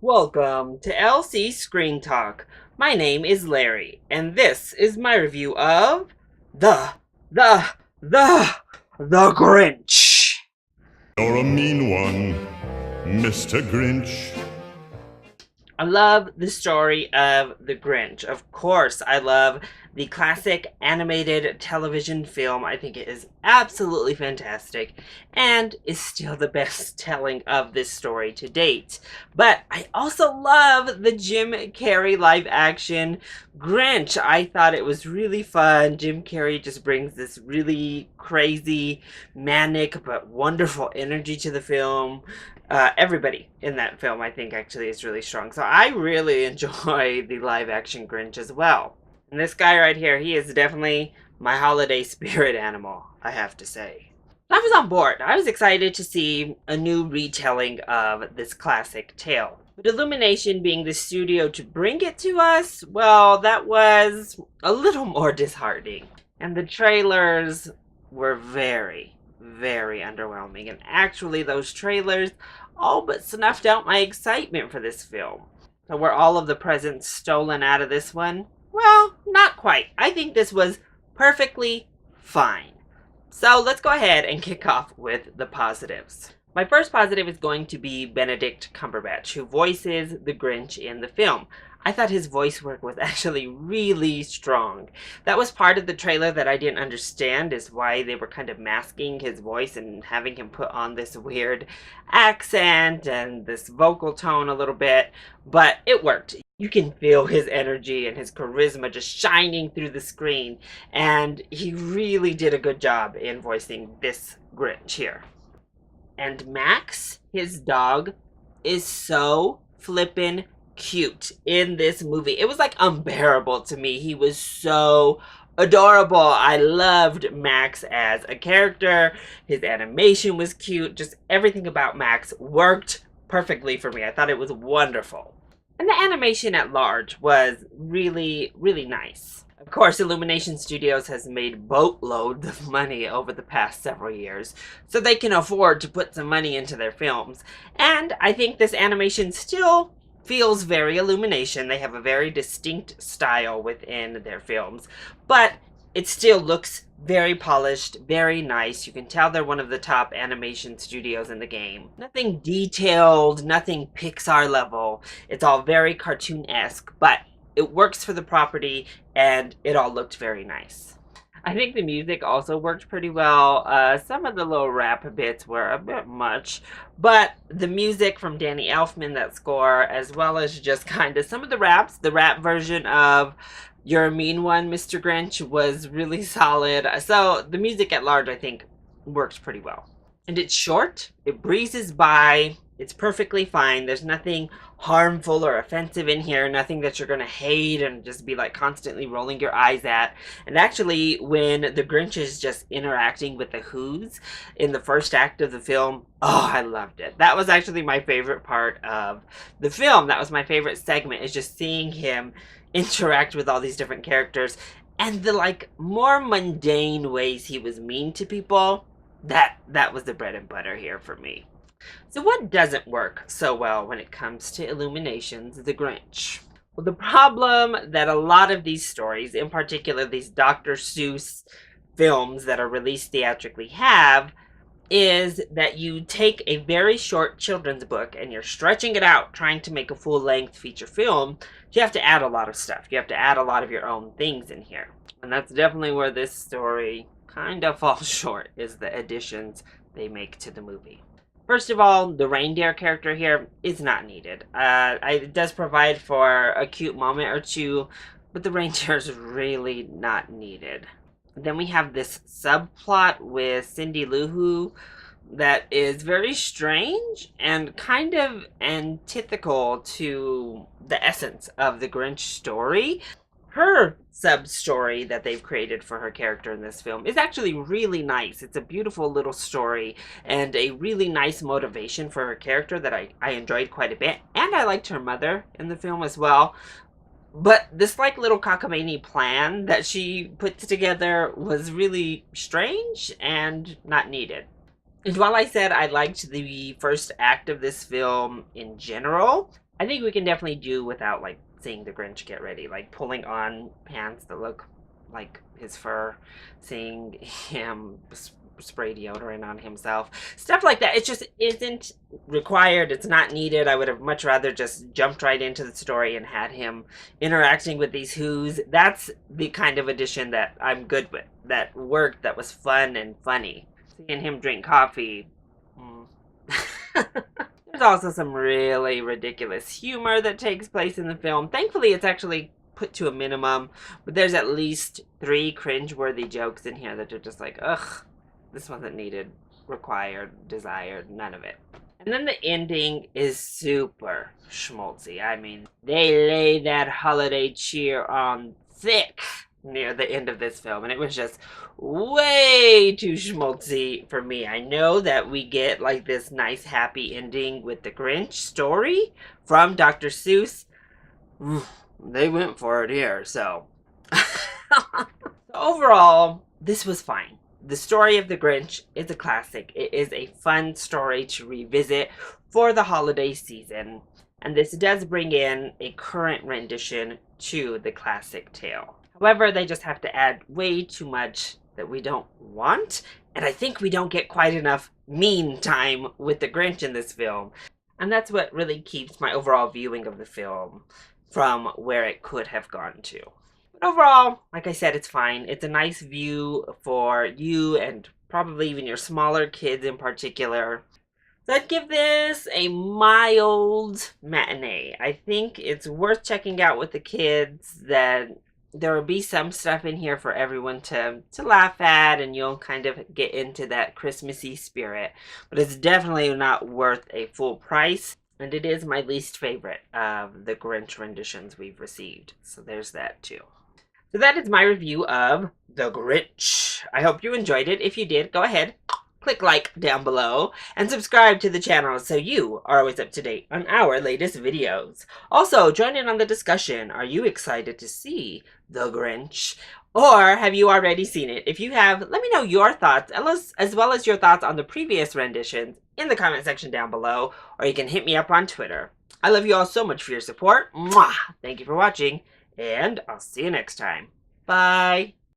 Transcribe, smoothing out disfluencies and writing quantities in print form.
Welcome to LC Screen Talk. My name is Larry, and this is my review of the the the the Grinch. You're a mean one, Mr. Grinch. I love the story of The Grinch. Of course, I love the classic animated television film. I think it is absolutely fantastic and is still the best telling of this story to date. But I also love the Jim Carrey live action Grinch. I thought it was really fun. Jim Carrey just brings this really crazy, manic, but wonderful energy to the film. Everybody in that film, I think, actually is really strong. So I really enjoy the live action Grinch as well. And this guy right here, he is definitely my holiday spirit animal, I have to say. I was on board. I was excited to see a new retelling of this classic tale. But Illumination being the studio to bring it to us, well, that was a little more disheartening. And the trailers were very underwhelming, and actually those trailers all but snuffed out my excitement for this film. So were all of the presents stolen out of this one? Well, not quite. I think this was perfectly fine. So let's go ahead and kick off with the positives. My first positive is going to be Benedict Cumberbatch, who voices the Grinch in the film. I thought his voice work was actually really strong. That was part of the trailer that I didn't understand, is why they were kind of masking his voice and having him put on this weird accent and this vocal tone a little bit, but it worked. You can feel his energy and his charisma just shining through the screen, and he really did a good job in voicing this Grinch here. And Max, his dog, is so flippin' cute in this movie. It was like unbearable to me. He was so adorable. I loved Max as a character. His animation was cute. Just everything about Max worked perfectly for me. I thought it was wonderful. And the animation at large was really nice. Of course, Illumination Studios has made boatloads of money over the past several years, so they can afford to put some money into their films. And I think this animation still feels very Illumination. They have a very distinct style within their films, but it still looks very polished, very nice. You can tell they're one of the top animation studios in the game. Nothing detailed, nothing Pixar level. It's all very cartoon-esque, but it works for the property, and it all looked very nice. I think the music also worked pretty well. Some of the little rap bits were a bit much, but the music from Danny Elfman, that score, as well as just kind of some of the raps, the rap version of You're a Mean One, Mr. Grinch, was really solid. So the music at large, I think, works pretty well. And it's short, it breezes by, it's perfectly fine. There's nothing harmful or offensive in here, nothing that you're gonna hate and just be like constantly rolling your eyes at. And actually, when the Grinch is just interacting with the Who's in the first act of the film, oh, I loved it. That was actually my favorite part of the film. That was my favorite segment, is just seeing him interact with all these different characters and the like more mundane ways he was mean to people. That was the bread and butter here for me. So what doesn't work so well when it comes to Illumination's The Grinch? Well, the problem that a lot of these stories, in particular these Dr. Seuss films that are released theatrically, have, is that you take a very short children's book and you're stretching it out, trying to make a full-length feature film. You have to add a lot of stuff. You have to add a lot of your own things in here. And that's definitely where this story kind of falls short, is the additions they make to the movie. First of all, the reindeer character here is not needed. It does provide for a cute moment or two, but the reindeer is really not needed. Then we have this subplot with Cindy Lou Who that is very strange and kind of antithetical to the essence of the Grinch story. Her sub-story that they've created for her character in this film is actually really nice. It's a beautiful little story and a really nice motivation for her character that I enjoyed quite a bit. And I liked her mother in the film as well. But this like little cockamamie plan that she puts together was really strange and not needed. And while I said I liked the first act of this film in general, I think we can definitely do without like seeing the Grinch get ready, like pulling on pants that look like his fur, seeing him spray deodorant on himself, stuff like that. It just isn't required. It's not needed. I would have much rather just jumped right into the story and had him interacting with these Who's. That's the kind of addition that I'm good with. That worked. That was fun and funny. Seeing him drink coffee. Mm. There's also some really ridiculous humor that takes place in the film. Thankfully, it's actually put to a minimum, but there's at least 3 cringe-worthy jokes in here that are just like, ugh, this wasn't needed, required, desired, none of it. And then the ending is super schmaltzy. I mean, they lay that holiday cheer on thick near the end of this film, and it was just way too schmaltzy for me. I know that we get like this nice happy ending with the Grinch story from Dr. Seuss. They went for it here, so. Overall, this was fine. The story of the Grinch is a classic. It is a fun story to revisit for the holiday season, and this does bring in a current rendition to the classic tale. However, they just have to add way too much that we don't want, and I think we don't get quite enough mean time with the Grinch in this film. And that's what really keeps my overall viewing of the film from where it could have gone to. But overall, like I said, it's fine. It's a nice view for you and probably even your smaller kids in particular. So I'd give this a mild matinee. I think it's worth checking out with the kids. That there will be some stuff in here for everyone to laugh at, and you'll kind of get into that Christmassy spirit. But it's definitely not worth a full price. And it is my least favorite of the Grinch renditions we've received. So there's that too. So that is my review of The Grinch. I hope you enjoyed it. If you did, go ahead, click like down below, and subscribe to the channel so you are always up to date on our latest videos. Also, join in on the discussion. Are you excited to see The Grinch? Or have you already seen it? If you have, let me know your thoughts, as well as your thoughts on the previous renditions in the comment section down below, or you can hit me up on Twitter. I love you all so much for your support. Mwah! Thank you for watching, and I'll see you next time. Bye!